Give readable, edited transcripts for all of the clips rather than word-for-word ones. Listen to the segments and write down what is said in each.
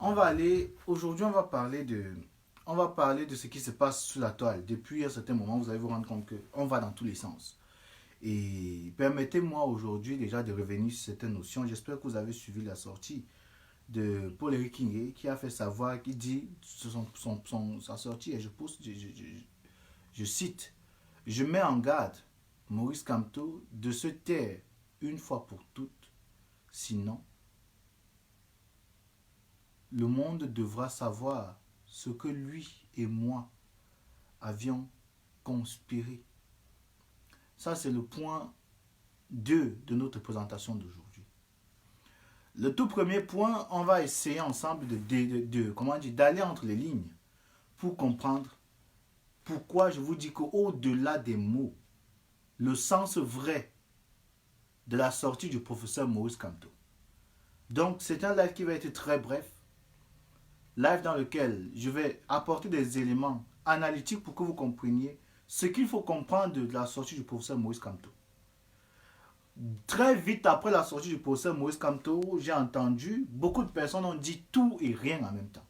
aujourd'hui on va parler de ce qui se passe sous la toile. Depuis un certain moment, vous allez vous rendre compte qu'on va dans tous les sens. Et permettez-moi aujourd'hui déjà de revenir sur cette notion. J'espère que vous avez suivi la sortie de Paul-Éric Ngué qui a fait savoir, qui dit sa sortie, et je cite, je mets en garde Maurice Kamto de se taire une fois pour toutes, sinon le monde devra savoir ce que lui et moi avions conspiré. Ça, c'est le point 2 de notre présentation d'aujourd'hui. Le tout premier point, on va essayer ensemble d'aller entre les lignes pour comprendre pourquoi je vous dis qu'au-delà des mots, le sens vrai de la sortie du professeur Maurice Kamto. Donc, c'est un live qui va être très bref, live dans lequel je vais apporter des éléments analytiques pour que vous compreniez ce qu'il faut comprendre de la sortie du professeur Maurice Kamto. Très vite après la sortie du professeur Maurice Kamto, j'ai entendu beaucoup de personnes ont dit tout et rien en même temps.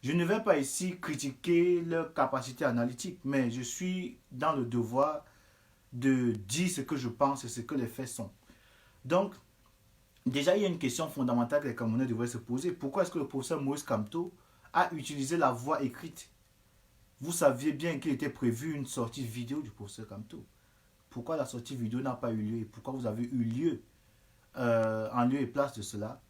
Je ne vais pas ici critiquer leur capacité analytique, mais je suis dans le devoir de dire ce que je pense et ce que les faits sont. Donc, déjà, il y a une question fondamentale que les Camerounais devraient se poser. Pourquoi est-ce que le professeur Maurice Kamto a utilisé la voix écrite? Vous saviez bien qu'il était prévu une sortie vidéo du professeur Kamto. Pourquoi la sortie vidéo n'a pas eu lieu? Et pourquoi vous avez eu lieu en lieu et place de cela?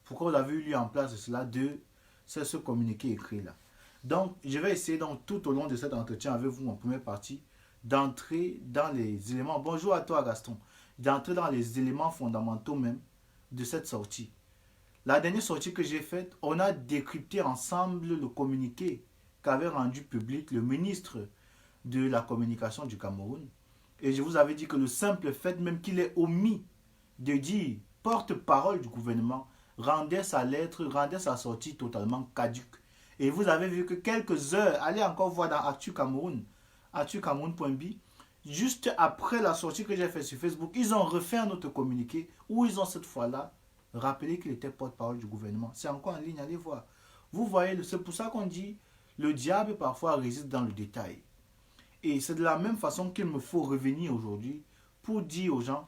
Pourquoi vous avez eu lieu en place de cela de ce communiqué écrit là? Donc, je vais essayer donc tout au long de cet entretien avec vous en première partie d'entrer dans les éléments. Bonjour à toi Gaston. D'entrer dans les éléments fondamentaux même de cette sortie. La dernière sortie que j'ai faite, on a décrypté ensemble le communiqué qu'avait rendu public le ministre de la communication du Cameroun. Et je vous avais dit que le simple fait même qu'il ait omis de dire porte-parole du gouvernement rendait sa lettre, rendait sa sortie totalement caduque. Et vous avez vu que quelques heures, allez encore voir dans Actu Cameroun, actucameroun.b, juste après la sortie que j'ai faite sur Facebook, ils ont refait un autre communiqué où ils ont cette fois-là rappelé qu'il était porte-parole du gouvernement. C'est encore en ligne, allez voir. Vous voyez, c'est pour ça qu'on dit le diable parfois réside dans le détail. Et c'est de la même façon qu'il me faut revenir aujourd'hui pour dire aux gens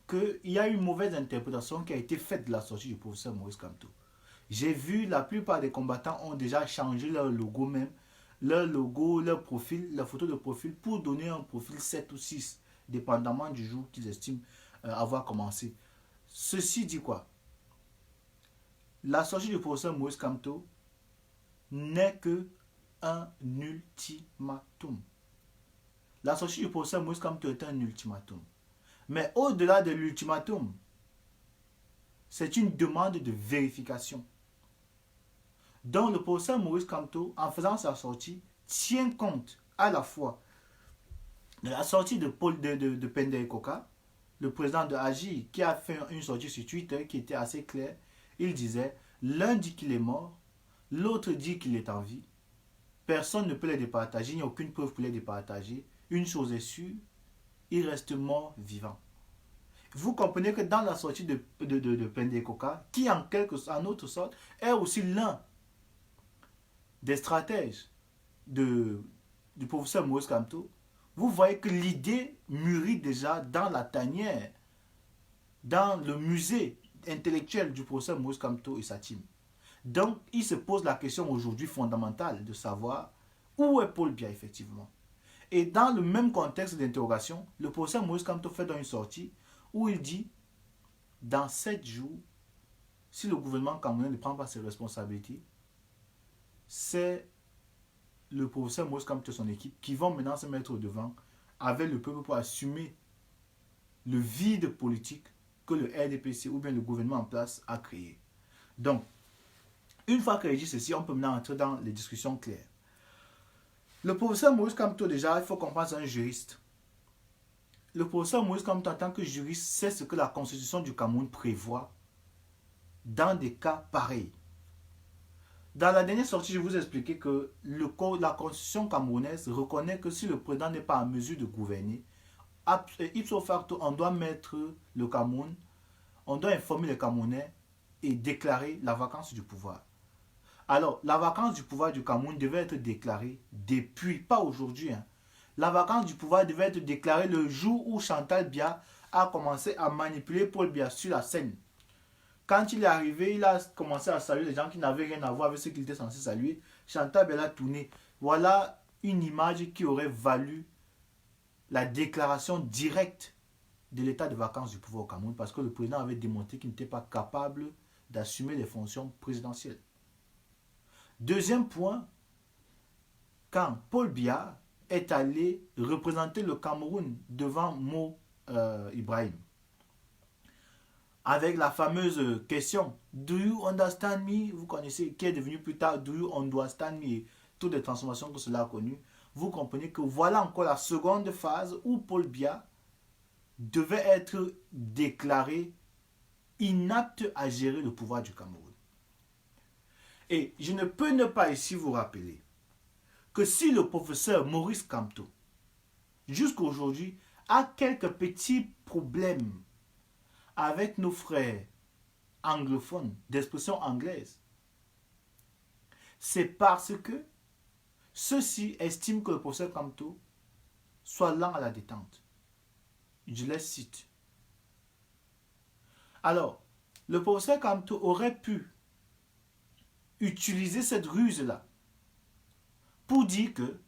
qu'il y a une mauvaise interprétation qui a été faite de la sortie du professeur Maurice Kamto. J'ai vu la plupart des combattants ont déjà changé leur logo même, leur logo, leur profil, leur photo de profil pour donner un profil 7 ou 6, dépendamment du jour qu'ils estiment avoir commencé. Ceci dit quoi? La sortie du professeur Maurice Kamto n'est que un ultimatum. La sortie du professeur Maurice Kamto est un ultimatum. Mais au-delà de l'ultimatum, c'est une demande de vérification. Donc le professeur Maurice Kamto, en faisant sa sortie, tient compte à la fois de la sortie de Pende Koka, le président de AGI, qui a fait une sortie sur Twitter qui était assez claire. Il disait, l'un dit qu'il est mort, l'autre dit qu'il est en vie. Personne ne peut les départager, il n'y a aucune preuve pour les départager. Une chose est sûre, il reste mort vivant. Vous comprenez que dans la sortie de Pende Koka, qui en autre sorte est aussi l'un des stratèges du professeur Maurice Kamto, vous voyez que l'idée mûrit déjà dans la tanière, dans le musée intellectuel du professeur Maurice Kamto et sa team. Donc, il se pose la question aujourd'hui fondamentale de savoir où est Paul Biya effectivement. Et dans le même contexte d'interrogation, le professeur Maurice Kamto fait dans une sortie où il dit, dans 7 jours, si le gouvernement camerounais ne prend pas ses responsabilités, c'est le professeur Maurice Kamto et son équipe qui vont maintenant se mettre au devant avec le peuple pour assumer le vide politique que le RDPC ou bien le gouvernement en place a créé. Donc, une fois que j'ai dit ceci, on peut maintenant entrer dans les discussions claires. Le professeur Maurice Kamto, déjà, il faut comprendre, c'est un juriste. Le professeur Maurice Kamto, en tant que juriste, sait ce que la constitution du Cameroun prévoit dans des cas pareils. Dans la dernière sortie, je vous ai expliqué que la constitution camerounaise reconnaît que si le président n'est pas en mesure de gouverner, ipso facto, on doit mettre le Cameroun, on doit informer les Camerounais et déclarer la vacance du pouvoir. Alors, la vacance du pouvoir du Cameroun devait être déclarée depuis, pas aujourd'hui. Hein. La vacance du pouvoir devait être déclarée le jour où Chantal Biya a commencé à manipuler Paul Biya sur la scène. Quand il est arrivé, il a commencé à saluer les gens qui n'avaient rien à voir avec ce qu'il était censé saluer. Chantal Biya a tourné. Voilà une image qui aurait valu la déclaration directe de l'état de vacances du pouvoir au Cameroun parce que le président avait démontré qu'il n'était pas capable d'assumer les fonctions présidentielles. Deuxième point, quand Paul Biya est allé représenter le Cameroun devant Mo Ibrahim, avec la fameuse question Do you understand me? Vous connaissez, qui est devenu plus tard Do you understand me? Et toutes les transformations que cela a connues. Vous comprenez que voilà encore la seconde phase où Paul Biya devait être déclaré inapte à gérer le pouvoir du Cameroun. Et je ne peux ne pas ici vous rappeler que si le professeur Maurice Kamto, jusqu'à aujourd'hui, a quelques petits problèmes avec nos frères anglophones d'expression anglaise, c'est parce que ceux-ci estiment que le professeur Kamto soit lent à la détente. Je les cite. Alors, le professeur Kamto aurait pu utiliser cette ruse-là pour dire que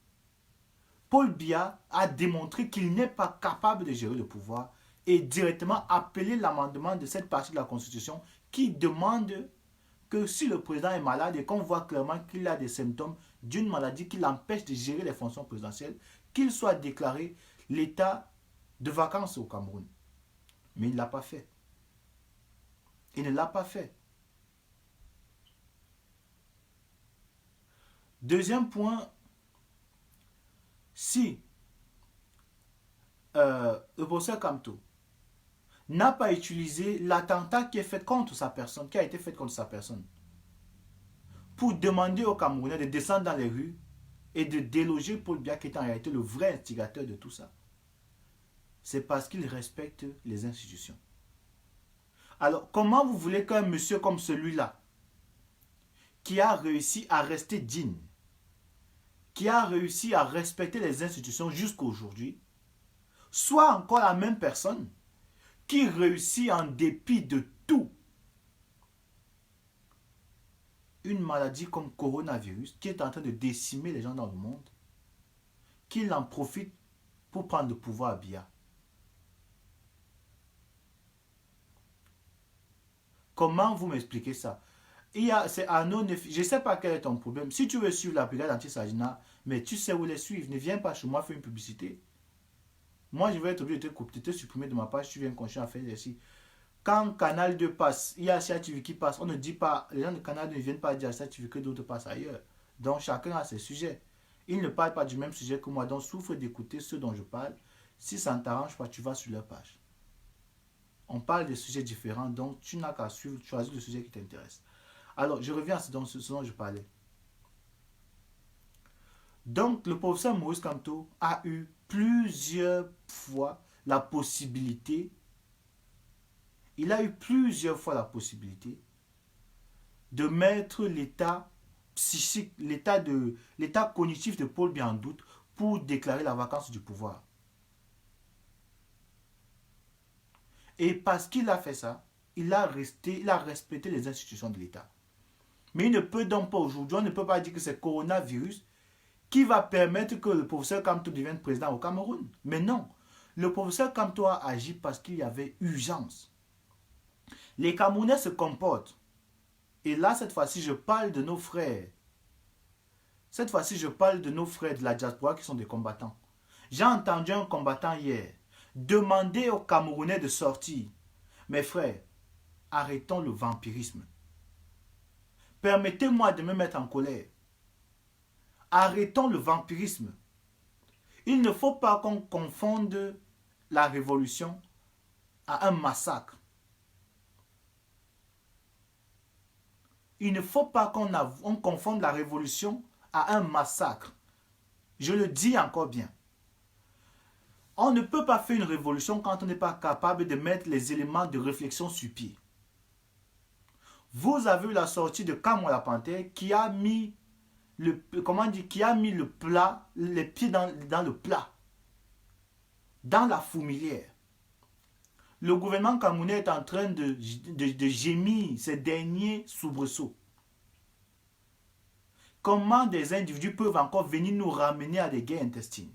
Paul Biya a démontré qu'il n'est pas capable de gérer le pouvoir et directement appeler l'amendement de cette partie de la Constitution qui demande que si le président est malade et qu'on voit clairement qu'il a des symptômes d'une maladie qui l'empêche de gérer les fonctions présidentielles, qu'il soit déclaré l'état de vacances au Cameroun. Mais il ne l'a pas fait. Il ne l'a pas fait. Deuxième point, si le professeur Kamto n'a pas utilisé l'attentat qui est fait contre sa personne, qui a été fait contre sa personne, pour demander aux Camerounais de descendre dans les rues et de déloger Paul Biya qui est en réalité le vrai instigateur de tout ça, c'est parce qu'il respecte les institutions. Alors, comment vous voulez qu'un monsieur comme celui-là, qui a réussi à rester digne, qui a réussi à respecter les institutions jusqu'à aujourd'hui, soit encore la même personne qui réussit en dépit de tout une maladie comme coronavirus qui est en train de décimer les gens dans le monde, qu'il en profite pour prendre le pouvoir à Biya. Comment vous m'expliquez ça? C'est Arnaud Nefi. Je ne sais pas quel est ton problème. Si tu veux suivre la brigade anti-Sagina, mais tu sais où les suivre. Ne viens pas chez moi faire une publicité. Moi, je vais être obligé de te supprimer de ma page. Tu viens continuer à faire ici. Quand Canal 2 passe, il y a Asia TV qui passe. On ne dit pas, les gens de Canal 2 ne viennent pas dire Asia TV que d'autres passent ailleurs. Donc, chacun a ses sujets. Ils ne parlent pas du même sujet que moi. Donc, souffre d'écouter ceux dont je parle. Si ça ne t'arrange pas, tu vas sur leur page. On parle de sujets différents. Donc, tu n'as qu'à suivre, choisir le sujet qui t'intéresse. Alors, je reviens à ce dont je parlais. Donc, le professeur Maurice Kamto a eu plusieurs fois la possibilité, de mettre l'état psychique, l'état cognitif de Paul Biya en doute pour déclarer la vacance du pouvoir. Et parce qu'il a fait ça, il a respecté les institutions de l'État. Mais il ne peut donc pas aujourd'hui, on ne peut pas dire que c'est le coronavirus qui va permettre que le professeur Kamto devienne président au Cameroun. Mais non, le professeur Kamto a agi parce qu'il y avait urgence. Les Camerounais se comportent. Et là, cette fois-ci, je parle de nos frères. Cette fois-ci, je parle de nos frères de la diaspora qui sont des combattants. J'ai entendu un combattant hier demander aux Camerounais de sortir. Mes frères, arrêtons le vampirisme. Permettez-moi de me mettre en colère. Arrêtons le vampirisme. Il ne faut pas qu'on confonde la révolution à un massacre. Il ne faut pas qu'on confonde la révolution à un massacre. Je le dis encore bien. On ne peut pas faire une révolution quand on n'est pas capable de mettre les éléments de réflexion sur pied. Vous avez eu la sortie de Kamwa la Panthère qui a mis le plat, les pieds dans le plat, dans la fourmilière. Le gouvernement camerounais est en train de gémir ces derniers soubresauts. Comment des individus peuvent encore venir nous ramener à des guerres intestines?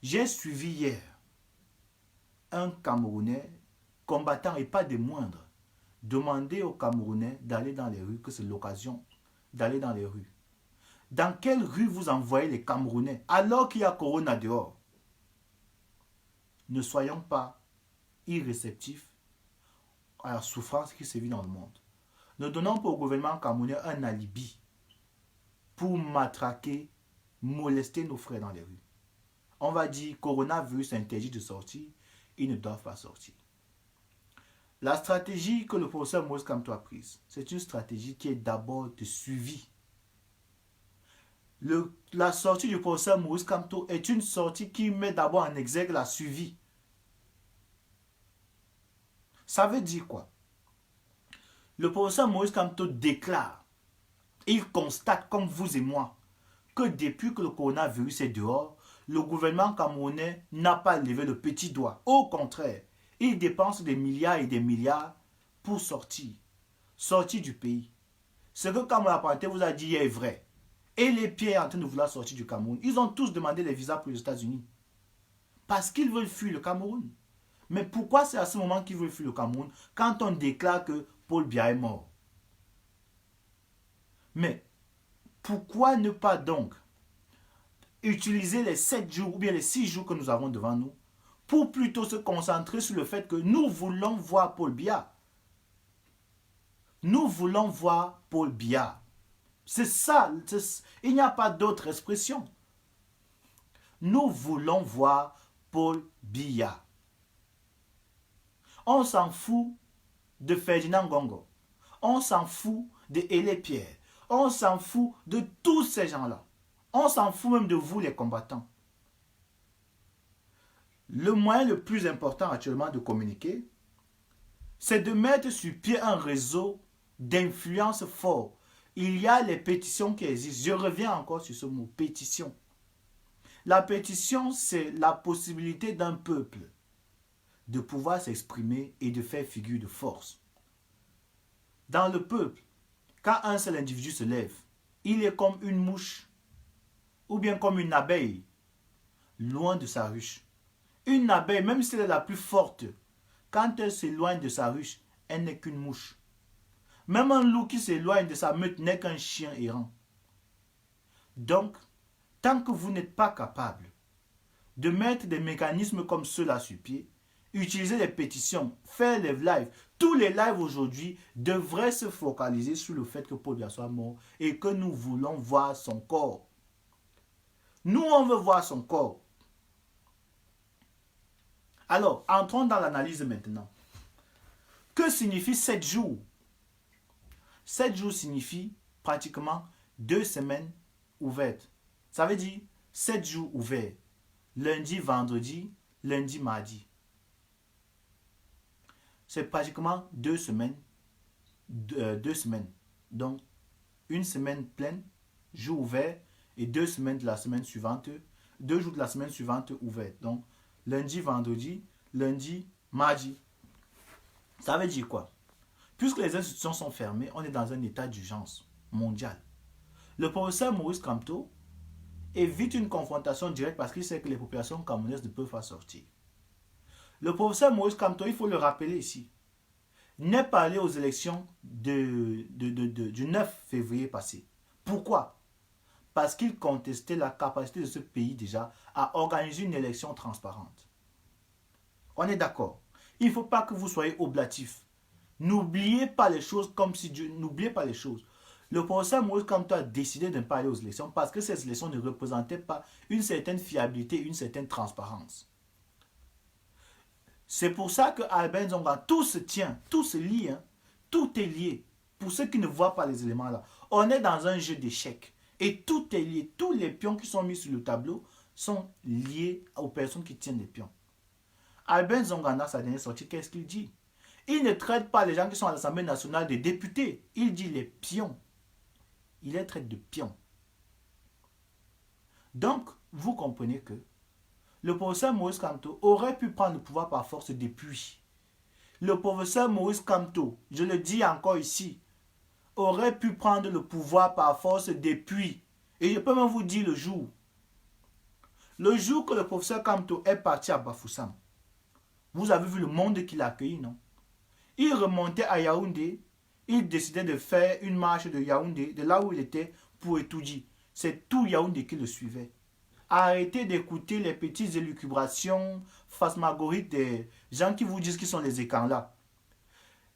J'ai suivi hier un Camerounais combattant et pas des moindres demander aux Camerounais d'aller dans les rues, que c'est l'occasion d'aller dans les rues. Dans quelle rue vous envoyez les Camerounais alors qu'il y a Corona dehors? Ne soyons pas irréceptifs à la souffrance qui se vit dans le monde. Ne donnons pas au gouvernement camerounais un alibi pour matraquer, molester nos frères dans les rues. On va dire coronavirus interdit de sortir, ils ne doivent pas sortir. La stratégie que le professeur Moïse Kamto a prise, c'est une stratégie qui est d'abord de suivi. La sortie du professeur Moïse Kamto est une sortie qui met d'abord en exergue la suivi. Ça veut dire quoi? Le professeur Moïse Kamto déclare, il constate comme vous et moi, que depuis que le coronavirus est dehors, le gouvernement camerounais n'a pas levé le petit doigt. Au contraire, il dépense des milliards et des milliards pour sortir du pays. Ce que Kamwa Panté vous a dit est vrai. Et les pieds en train de vouloir sortir du Cameroun. Ils ont tous demandé les visas pour les États-Unis. Parce qu'ils veulent fuir le Cameroun. Mais pourquoi c'est à ce moment qu'ils veulent fuir le Cameroun quand on déclare que Paul Biya est mort? Mais pourquoi ne pas donc utiliser les 7 jours ou bien les 6 jours que nous avons devant nous pour plutôt se concentrer sur le fait que nous voulons voir Paul Biya. Nous voulons voir Paul Biya. C'est ça. Il n'y a pas d'autre expression. Nous voulons voir Paul Biya. On s'en fout de Ferdinand Gongo. On s'en fout de Hélé Pierre. On s'en fout de tous ces gens-là. On s'en fout même de vous les combattants. Le moyen le plus important actuellement de communiquer, c'est de mettre sur pied un réseau d'influence fort. Il y a les pétitions qui existent. Je reviens encore sur ce mot, pétition. La pétition, c'est la possibilité d'un peuple de pouvoir s'exprimer et de faire figure de force. Dans le peuple, quand un seul individu se lève, il est comme une mouche ou bien comme une abeille, loin de sa ruche. Une abeille, même si elle est la plus forte, quand elle s'éloigne de sa ruche, elle n'est qu'une mouche. Même un loup qui s'éloigne de sa meute n'est qu'un chien errant. Donc, tant que vous n'êtes pas capable de mettre des mécanismes comme ceux-là sur pied, utiliser les pétitions, faire les lives, tous les lives aujourd'hui devraient se focaliser sur le fait que Paul Biya soit mort et que nous voulons voir son corps. Nous, on veut voir son corps. Alors, entrons dans l'analyse maintenant. Que signifie 7 jours? 7 jours signifie pratiquement 2 semaines ouvertes. Ça veut dire 7 jours ouverts. Lundi, vendredi, lundi, mardi. C'est pratiquement 2 semaines. 2 semaines. Donc, une semaine pleine, jour ouvert, et 2 semaines de la semaine suivante, 2 jours de la semaine suivante ouverts. Donc, lundi, vendredi, lundi, mardi. Ça veut dire quoi? Puisque les institutions sont fermées, on est dans un état d'urgence mondial. Le professeur Moïse Kamto évite une confrontation directe parce qu'il sait que les populations camerounaises ne peuvent pas sortir. Le professeur Moïse Kamto, il faut le rappeler ici, n'est pas allé aux élections du 9 février passé. Pourquoi? Parce qu'il contestait la capacité de ce pays déjà à organiser une élection transparente. On est d'accord. Il ne faut pas que vous soyez oblatif. N'oubliez pas les choses comme si Dieu... N'oubliez pas les choses. Le professeur Moïse Kamto a décidé de ne pas aller aux élections parce que ces élections ne représentaient pas une certaine fiabilité, une certaine transparence. C'est pour ça que Albert Nzonga, tout se tient, tout se lie, hein, tout est lié. Pour ceux qui ne voient pas les éléments là, on est dans un jeu d'échecs et tout est lié. Tous les pions qui sont mis sur le tableau sont liés aux personnes qui tiennent les pions. Albert Nzonga, dans sa dernière sortie, qu'est-ce qu'il dit? Il ne traite pas les gens qui sont à l'Assemblée nationale des députés. Il dit les pions. Il les traite de pions. Donc, vous comprenez que le professeur Maurice Kamto aurait pu prendre le pouvoir par force depuis. Le professeur Maurice Kamto, je le dis encore ici, aurait pu prendre le pouvoir par force depuis. Et je peux même vous dire le jour. Le jour que le professeur Kamto est parti à Bafoussam, vous avez vu le monde qu'il a accueilli, non? Il remontait à Yaoundé, il décidait de faire une marche de Yaoundé, de là où il était, pour étudier. C'est tout Yaoundé qui le suivait. Arrêtez d'écouter les petites élucubrations phasmagoriques des gens qui vous disent qu'ils sont les écans là.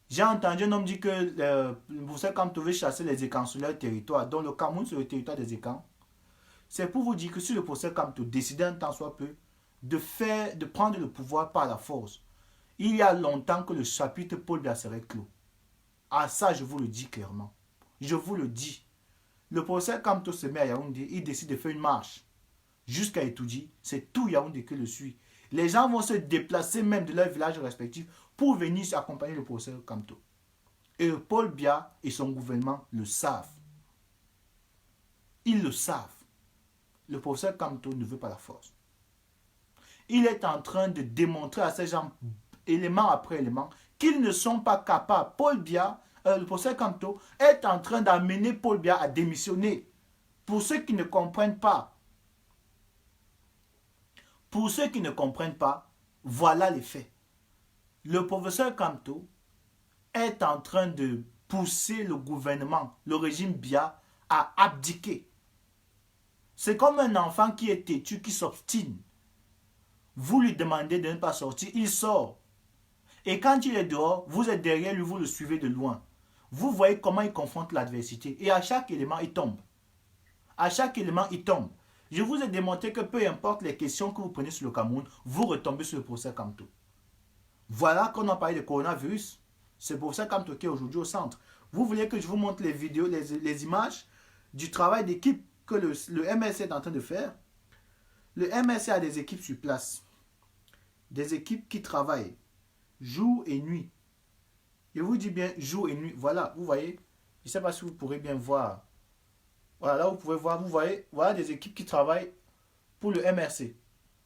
J'ai entendu un homme dire que le professeur Kamto veut chasser les écans sur leur territoire. Donc le Cameroun, c'est le territoire des écans. C'est pour vous dire que si le professeur Kamto décidait un temps soit peu de prendre le pouvoir par la force, il y a longtemps que le chapitre Paul Biya serait clos. Ah ça, je vous le dis clairement. Je vous le dis. Le professeur Kamto se met à Yaoundé, il décide de faire une marche jusqu'à Etoudi. C'est tout Yaoundé qui le suit. Les gens vont se déplacer même de leur village respectif pour venir accompagner le professeur Kamto. Et Paul Biya et son gouvernement le savent. Ils le savent. Le professeur Kamto ne veut pas la force. Il est en train de démontrer à ces gens, élément après élément, qu'ils ne sont pas capables. Paul Biya, le professeur Kamto, est en train d'amener Paul Biya à démissionner. Pour ceux qui ne comprennent pas, voilà les faits. Le professeur Kamto est en train de pousser le gouvernement, le régime Biya, à abdiquer. C'est comme un enfant qui est têtu, qui s'obstine. Vous lui demandez de ne pas sortir, il sort. Et quand il est dehors, vous êtes derrière lui, vous le suivez de loin. Vous voyez comment il confronte l'adversité. Et à chaque élément, il tombe. À chaque élément, il tombe. Je vous ai démontré que peu importe les questions que vous prenez sur le Cameroun, vous retombez sur le professeur Kamto. Voilà qu'on a parlé de coronavirus. C'est le professeur Kamto qui est aujourd'hui au centre. Vous voulez que je vous montre les vidéos, les images du travail d'équipe que le MSC est en train de faire? Le MSC a des équipes sur place. Des équipes qui travaillent jour et nuit. Je vous dis bien jour et nuit. Voilà, vous voyez. Je ne sais pas si vous pourrez bien voir. Voilà, là vous pouvez voir, vous voyez, voilà des équipes qui travaillent pour le MRC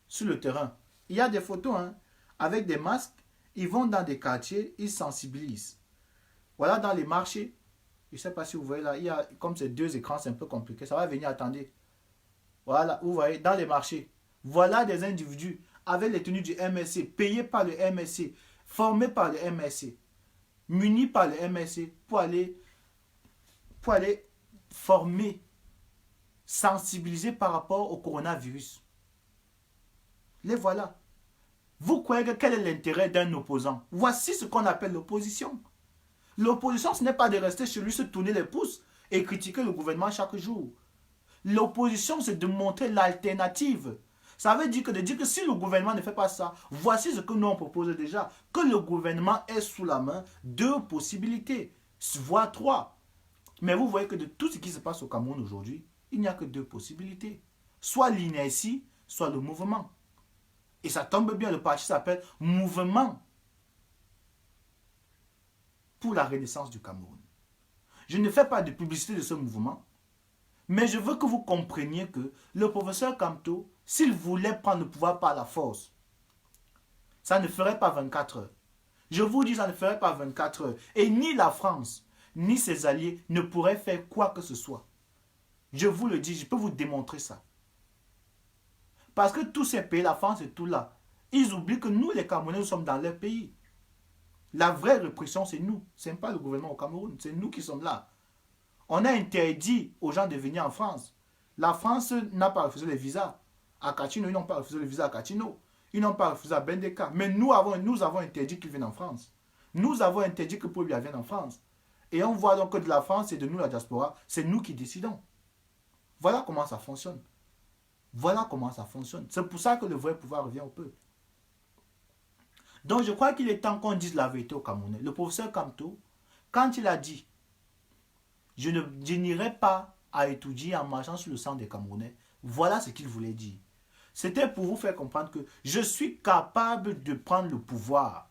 sur le terrain. Il y a des photos, hein, avec des masques. Ils vont dans des quartiers, ils sensibilisent. Voilà dans les marchés. Je ne sais pas si vous voyez là, il y a comme ces deux écrans, c'est un peu compliqué. Ça va venir, attendez. Voilà, vous voyez, dans les marchés. Voilà des individus avec les tenues du MSC, payés par le MSC, formés par le MSC, munis par le MSC pour aller former, sensibiliser par rapport au coronavirus. Les voilà. Vous croyez que quel est l'intérêt d'un opposant? Voici ce qu'on appelle l'opposition. L'opposition, ce n'est pas de rester chez lui, se tourner les pouces et critiquer le gouvernement chaque jour. L'opposition, c'est de montrer l'alternative. Ça veut dire que si le gouvernement ne fait pas ça, voici ce que nous on propose déjà. Que le gouvernement ait sous la main deux possibilités, voire trois. Mais vous voyez que de tout ce qui se passe au Cameroun aujourd'hui, il n'y a que deux possibilités. Soit l'inertie, soit le mouvement. Et ça tombe bien, le parti s'appelle Mouvement pour la renaissance du Cameroun. Je ne fais pas de publicité de ce mouvement, mais je veux que vous compreniez que le professeur Kamto, s'il voulait prendre le pouvoir par la force, ça ne ferait pas 24 heures. Je vous dis, ça ne ferait pas 24 heures. Et ni la France, ni ses alliés ne pourraient faire quoi que ce soit. Je vous le dis, je peux vous démontrer ça. Parce que tous ces pays, la France et tout là, ils oublient que nous, les Camerounais, nous sommes dans leur pays. La vraie répression, c'est nous. Ce n'est pas le gouvernement au Cameroun, c'est nous qui sommes là. On a interdit aux gens de venir en France. La France n'a pas refusé les visas. À Katino, ils n'ont pas refusé les visas à Katino. Ils n'ont pas refusé à Bendeka. Mais nous avons interdit qu'ils viennent en France. Nous avons interdit que Paul Biya vienne en France. Et on voit donc que de la France et de nous, la diaspora, c'est nous qui décidons. Voilà comment ça fonctionne. Voilà comment ça fonctionne. C'est pour ça que le vrai pouvoir revient au peuple. Donc je crois qu'il est temps qu'on dise la vérité au Camerounais. Le professeur Kamto, quand il a dit « Je n'irai pas à étudier en marchant sur le sang des Camerounais », voilà ce qu'il voulait dire. C'était pour vous faire comprendre que je suis capable de prendre le pouvoir.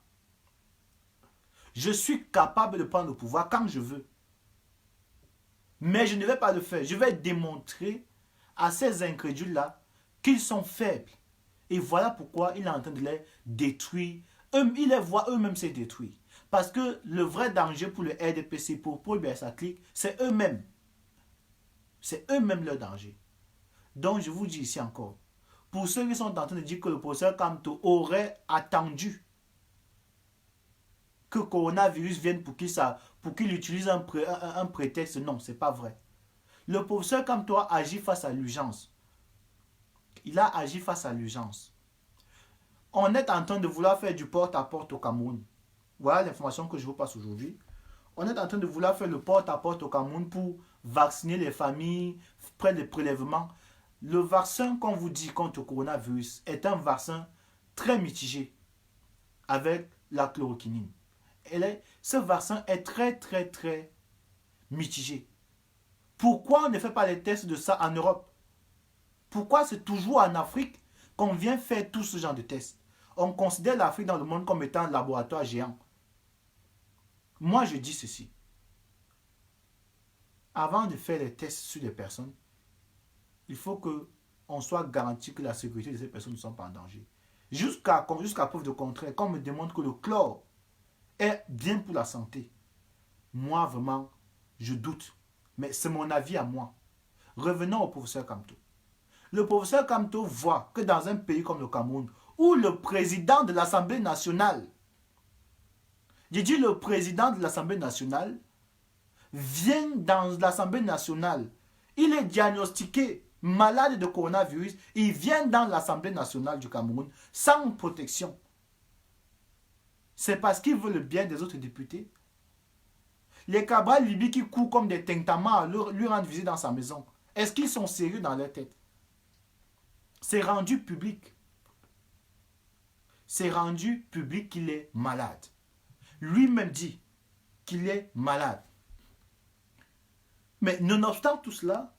Je suis capable de prendre le pouvoir quand je veux. Mais je ne vais pas le faire. Je vais démontrer à ces incrédules-là qu'ils sont faibles. Et voilà pourquoi il est en train de les détruire. Il les voit eux-mêmes se détruire. Parce que le vrai danger pour le RDPC, pour Paul Bersaklik, c'est eux-mêmes. C'est eux-mêmes leur danger. Donc je vous dis ici encore, pour ceux qui sont en train de dire que le professeur Kamto aurait attendu que le coronavirus vienne pour qu'il utilise un prétexte, non, ce n'est pas vrai. Le professeur Kamto a agi face à l'urgence. Il a agi face à l'urgence. On est en train de vouloir faire du porte-à-porte au Cameroun. Voilà l'information que je vous passe aujourd'hui. On est en train de vouloir faire le porte-à-porte au Cameroun pour vacciner les familles, prendre des prélèvements. Le vaccin qu'on vous dit contre le coronavirus est un vaccin très mitigé avec la chloroquine. Ce vaccin est très mitigé. Pourquoi on ne fait pas les tests de ça en Europe? Pourquoi c'est toujours en Afrique qu'on vient faire tout ce genre de tests? On considère l'Afrique dans le monde comme étant un laboratoire géant. Moi, je dis ceci. Avant de faire les tests sur les personnes, il faut qu'on soit garanti que la sécurité de ces personnes ne sont pas en danger. Jusqu'à preuve de contraire, qu'on me démontre que le chlore est bien pour la santé. Moi, vraiment, je doute. Mais c'est mon avis à moi. Revenons au professeur Kamto. Le professeur Kamto voit que dans un pays comme le Cameroun, où le président de l'Assemblée nationale, j'ai dit le président de l'Assemblée nationale, vient dans l'Assemblée nationale, il est diagnostiqué malade de coronavirus, il vient dans l'Assemblée nationale du Cameroun sans protection. C'est parce qu'il veut le bien des autres députés. Les Cabral Libye qui courent comme des tintamars lui rendent visite dans sa maison. Est-ce qu'ils sont sérieux dans leur tête? C'est rendu public. C'est rendu public qu'il est malade. Lui-même dit qu'il est malade. Mais nonobstant tout cela,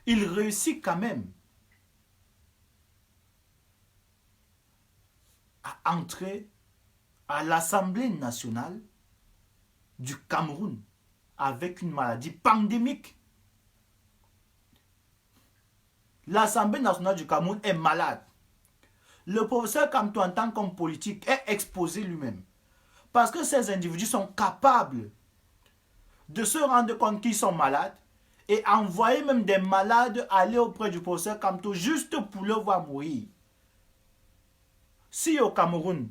il réussit quand même à entrer à l'Assemblée nationale du Cameroun avec une maladie pandémique. L'Assemblée nationale du Cameroun est malade. Le professeur Kamto, en tant qu'homme politique, est exposé lui-même. Parce que ces individus sont capables de se rendre compte qu'ils sont malades et envoyer même des malades aller auprès du professeur Kamto juste pour le voir mourir. Si au Cameroun,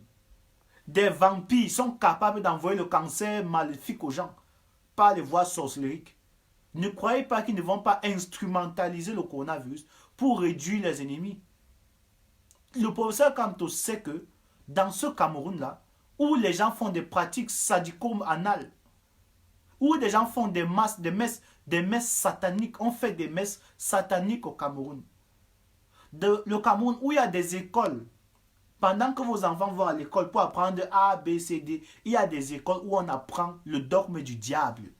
des vampires sont capables d'envoyer le cancer maléfique aux gens par les voies sorcelériques, ne croyez pas qu'ils ne vont pas instrumentaliser le coronavirus pour réduire les ennemis. Le professeur Kamto sait que dans ce Cameroun-là, où les gens font des pratiques sadico-anales, où des gens font des messes sataniques, on fait des messes sataniques au Cameroun. Le Cameroun, où il y a des écoles, pendant que vos enfants vont à l'école pour apprendre A, B, C, D, il y a des écoles où on apprend le dogme du diable.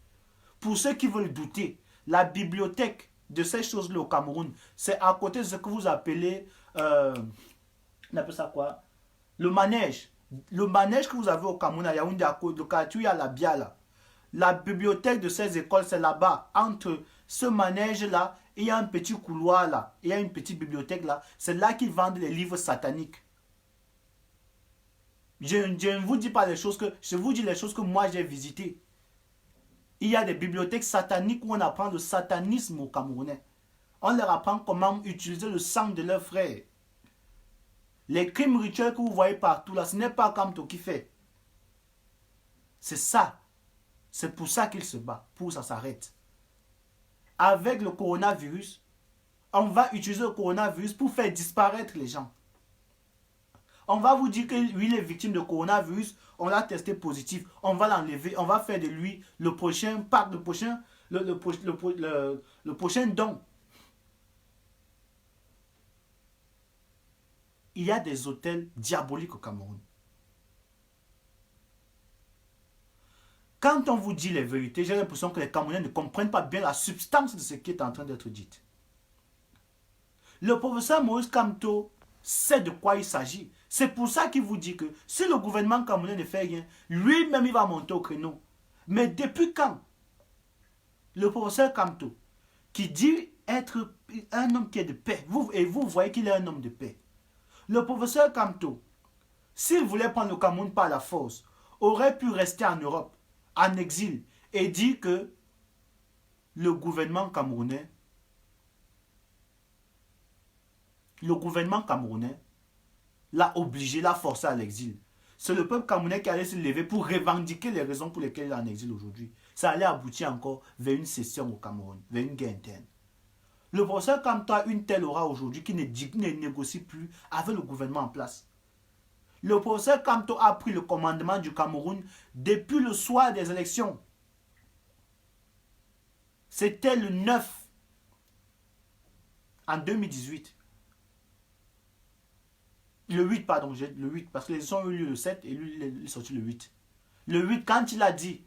Pour ceux qui veulent douter, la bibliothèque de ces choses-là au Cameroun, c'est à côté de ce que vous appelez, on appelle ça quoi? Le manège. Le manège que vous avez au Cameroun, à Yaoundé, à côté de quartier, il y a la Biala. La bibliothèque de ces écoles, c'est là-bas. Entre ce manège-là, il y a un petit couloir là. Il y a une petite bibliothèque là. C'est là qu'ils vendent les livres sataniques. Je ne vous dis pas les choses que... Je vous dis les choses que moi j'ai visitées. Il y a des bibliothèques sataniques où on apprend le satanisme aux Camerounais. On leur apprend comment utiliser le sang de leurs frères. Les crimes rituels que vous voyez partout là, ce n'est pas Kamto qui fait. C'est ça. C'est pour ça qu'il se bat, pour que ça s'arrête. Avec le coronavirus, on va utiliser le coronavirus pour faire disparaître les gens. On va vous dire que lui, il est victime de coronavirus, on l'a testé positif, on va l'enlever, on va faire de lui le prochain pack, le prochain don. Il y a des hôtels diaboliques au Cameroun. Quand on vous dit les vérités, j'ai l'impression que les Camerounais ne comprennent pas bien la substance de ce qui est en train d'être dit. Le professeur Maurice Kamto sait de quoi il s'agit. C'est pour ça qu'il vous dit que si le gouvernement camerounais ne fait rien, lui-même il va monter au créneau. Mais depuis quand le professeur Kamto, qui dit être un homme qui est de paix, et vous voyez qu'il est un homme de paix, le professeur Kamto, s'il voulait prendre le Cameroun par la force, aurait pu rester en Europe, en exil, et dire que le gouvernement camerounais l'a obligé, l'a forcé à l'exil. C'est le peuple camerounais qui allait se lever pour revendiquer les raisons pour lesquelles il est en exil aujourd'hui. Ça allait aboutir encore vers une session au Cameroun, vers une guerre interne. Le professeur Kamto a une telle aura aujourd'hui qu'il ne négocie plus avec le gouvernement en place. Le professeur Kamto a pris le commandement du Cameroun depuis le soir des élections. C'était le 9 en 2018. Le 8, pardon, le 8, parce que les élections ont eu lieu le 7 et lui, il est sorti le 8. Le 8, quand il a dit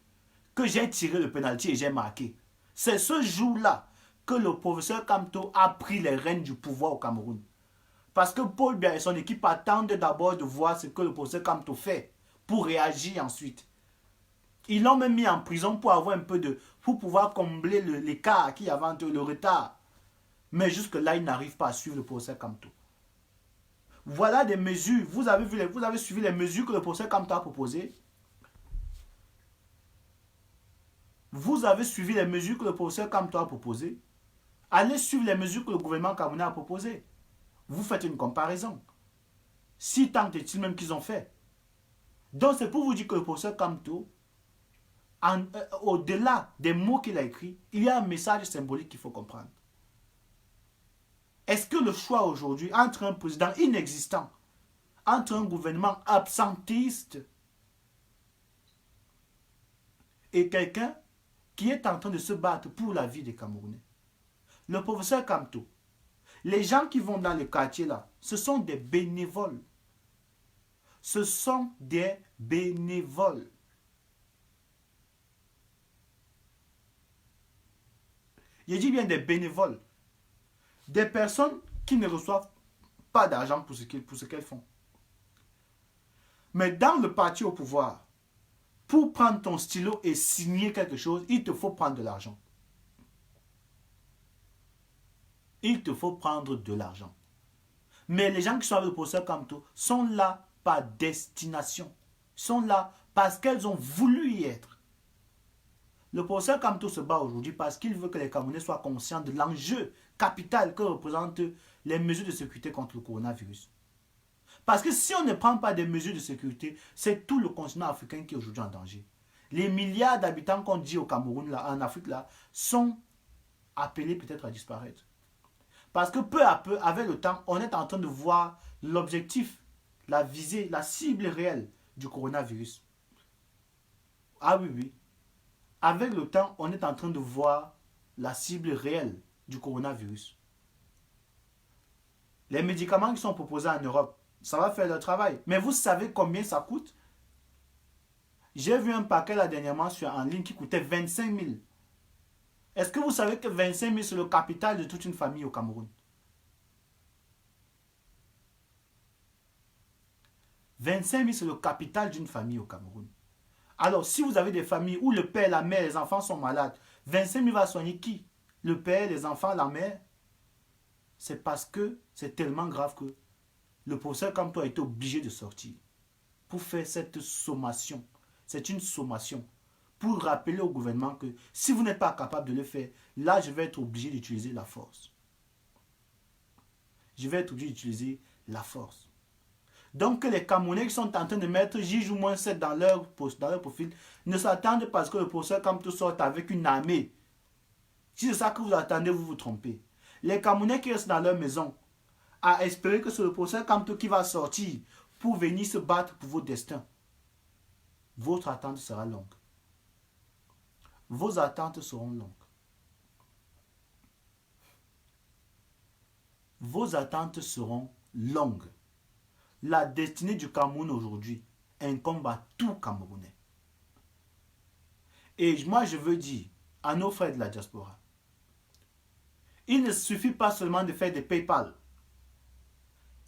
que j'ai tiré le pénalty et j'ai marqué, c'est ce jour-là que le professeur Kamto a pris les rênes du pouvoir au Cameroun. Parce que Paul Biya et son équipe attendent d'abord de voir ce que le professeur Kamto fait pour réagir ensuite. Ils l'ont même mis en prison pour avoir un peu de... pour pouvoir combler l'écart qu'il y avait entre le retard. Mais jusque-là, il n'arrive pas à suivre le professeur Kamto. Voilà des mesures. Vous avez suivi les mesures que le professeur Kamto a proposées. Vous avez suivi les mesures que le professeur Kamto a proposées. Allez suivre les mesures que le gouvernement camerounais a proposées. Vous faites une comparaison. Si tant est-il même qu'ils ont fait. Donc c'est pour vous dire que le professeur Kamto, au-delà des mots qu'il a écrits, il y a un message symbolique qu'il faut comprendre. Est-ce que le choix aujourd'hui entre un président inexistant, entre un gouvernement absentiste et quelqu'un qui est en train de se battre pour la vie des Camerounais? Le professeur Kamto, les gens qui vont dans les quartiers là, ce sont des bénévoles. Ce sont des bénévoles. Je dis bien des bénévoles. Des personnes qui ne reçoivent pas d'argent pour ce qu'elles font. Mais dans le parti au pouvoir, pour prendre ton stylo et signer quelque chose, il te faut prendre de l'argent. Il te faut prendre de l'argent. Mais les gens qui sont avec le professeur Kamto sont là par destination. Sont là parce qu'elles ont voulu y être. Le professeur Kamto se bat aujourd'hui parce qu'il veut que les Camerounais soient conscients de l'enjeu capital que représentent les mesures de sécurité contre le coronavirus. Parce que si on ne prend pas des mesures de sécurité, c'est tout le continent africain qui est aujourd'hui en danger. Les milliards d'habitants qu'on dit au Cameroun, là, en Afrique, là, sont appelés peut-être à disparaître. Parce que peu à peu, avec le temps, on est en train de voir l'objectif, la visée, la cible réelle du coronavirus. Ah oui, oui. Avec le temps, on est en train de voir la cible réelle du coronavirus. Les médicaments qui sont proposés en Europe, ça va faire le travail. Mais vous savez combien ça coûte? J'ai vu un paquet là dernièrement en ligne qui coûtait 25 000. Est-ce que vous savez que 25 000 c'est le capital de toute une famille au Cameroun? 25 000 c'est le capital d'une famille au Cameroun. Alors, si vous avez des familles où le père, la mère, les enfants sont malades, 25 000 va soigner qui? Le père, les enfants, la mère? C'est parce que c'est tellement grave que le professeur Kamto a été obligé de sortir pour faire cette sommation. C'est une sommation pour rappeler au gouvernement que si vous n'êtes pas capable de le faire, là, je vais être obligé d'utiliser la force. Je vais être obligé d'utiliser la force. Donc que les Camerounais qui sont en train de mettre J-7 dans leur profil ne s'attendent pas à ce que le professeur Kamto sorte avec une armée. Si c'est ça que vous attendez, vous vous trompez. Les Camerounais qui restent dans leur maison à espérer que c'est le professeur Kamto qui va sortir pour venir se battre pour vos destins. Votre attente sera longue. Vos attentes seront longues. Vos attentes seront longues. La destinée du Cameroun aujourd'hui incombe à tout Camerounais. Et moi, je veux dire à nos frères de la diaspora, il ne suffit pas seulement de faire des PayPal.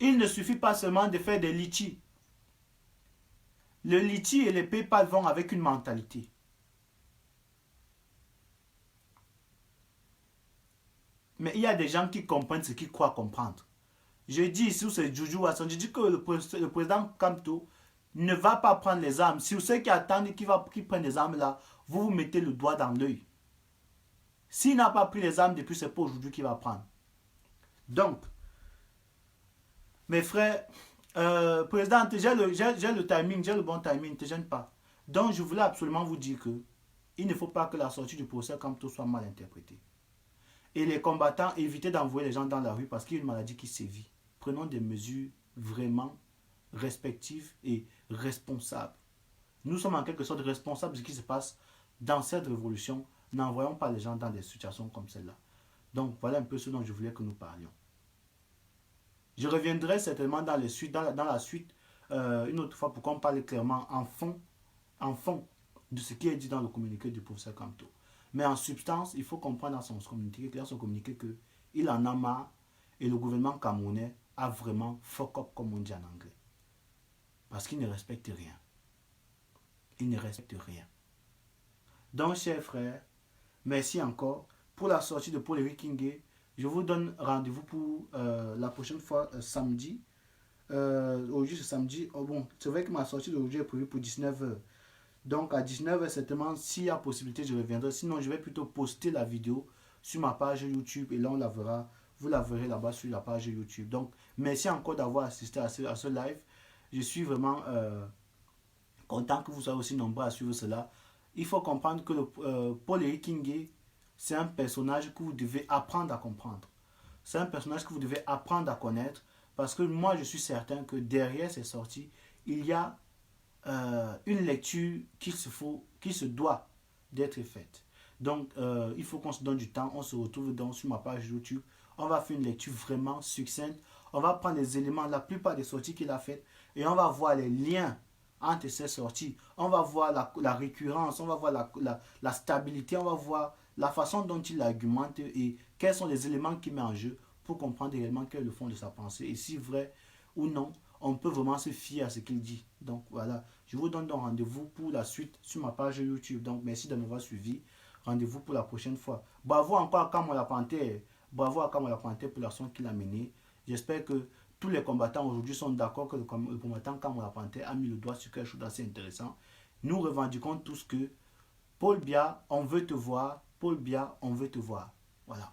Il ne suffit pas seulement de faire des litchis. Le litchi et les PayPal vont avec une mentalité. Mais il y a des gens qui comprennent ce qu'ils croient comprendre. Je dis ici où c'est Juju Wasson, je dis que le président Kamto ne va pas prendre les armes. Si vous savez qui attendent qu'il prenne les armes là, vous vous mettez le doigt dans l'œil. S'il n'a pas pris les armes depuis, c'est pas aujourd'hui qu'il va prendre. Donc, mes frères, président, j'ai le timing, j'ai le bon timing, ne te gêne pas. Donc, je voulais absolument vous dire que il ne faut pas que la sortie du procès Kamto soit mal interprétée. Et les combattants, évitez d'envoyer les gens dans la rue parce qu'il y a une maladie qui sévit. Prenons des mesures vraiment respectives et responsables. Nous sommes en quelque sorte responsables de ce qui se passe dans cette révolution. N'envoyons pas les gens dans des situations comme celle-là. Donc voilà un peu ce dont je voulais que nous parlions. Je reviendrai certainement dans la suite une autre fois pour qu'on parle clairement en fond de ce qui est dit dans le communiqué du professeur Kamto. Mais en substance, il faut comprendre dans son communiqué qu'il en a marre et le gouvernement camerounais a vraiment fuck up, comme on dit en anglais. Parce qu'il ne respecte rien. Il ne respecte rien. Donc, chers frères, merci encore pour la sortie de Paul Kingé. Je vous donne rendez-vous pour la prochaine fois, samedi. Aujourd'hui, c'est samedi. Oh, bon, c'est vrai que ma sortie d'aujourd'hui est prévue pour 19h. Donc à 19h, certainement, s'il y a possibilité, je reviendrai. Sinon, je vais plutôt poster la vidéo sur ma page YouTube et là, on la verra. Vous la verrez là-bas sur la page YouTube. Donc, merci encore d'avoir assisté à ce live. Je suis vraiment content que vous soyez aussi nombreux à suivre cela. Il faut comprendre que Paul Kingé, c'est un personnage que vous devez apprendre à comprendre. C'est un personnage que vous devez apprendre à connaître parce que moi, je suis certain que derrière ces sorties, il y a une lecture qui se doit d'être faite. Donc, il faut qu'on se donne du temps. On se retrouve donc sur ma page YouTube. On va faire une lecture vraiment succincte. On va prendre les éléments, la plupart des sorties qu'il a faites, et on va voir les liens entre ces sorties. On va voir la récurrence, on va voir la stabilité, on va voir la façon dont il argumente et quels sont les éléments qu'il met en jeu pour comprendre réellement quel est le fond de sa pensée. Et si vrai ou non, on peut vraiment se fier à ce qu'il dit. Donc voilà, je vous donne donc rendez-vous pour la suite sur ma page YouTube. Donc merci de m'avoir suivi. Rendez-vous pour la prochaine fois. Bravo encore à Kamola Panthère. Bravo à Kamola Panthère pour l'action qu'il a menée. J'espère que tous les combattants aujourd'hui sont d'accord que le combattant Kamola Panthère a mis le doigt sur quelque chose d'assez intéressant. Nous revendiquons tous que Paul Biya, on veut te voir. Paul Biya, on veut te voir. Voilà.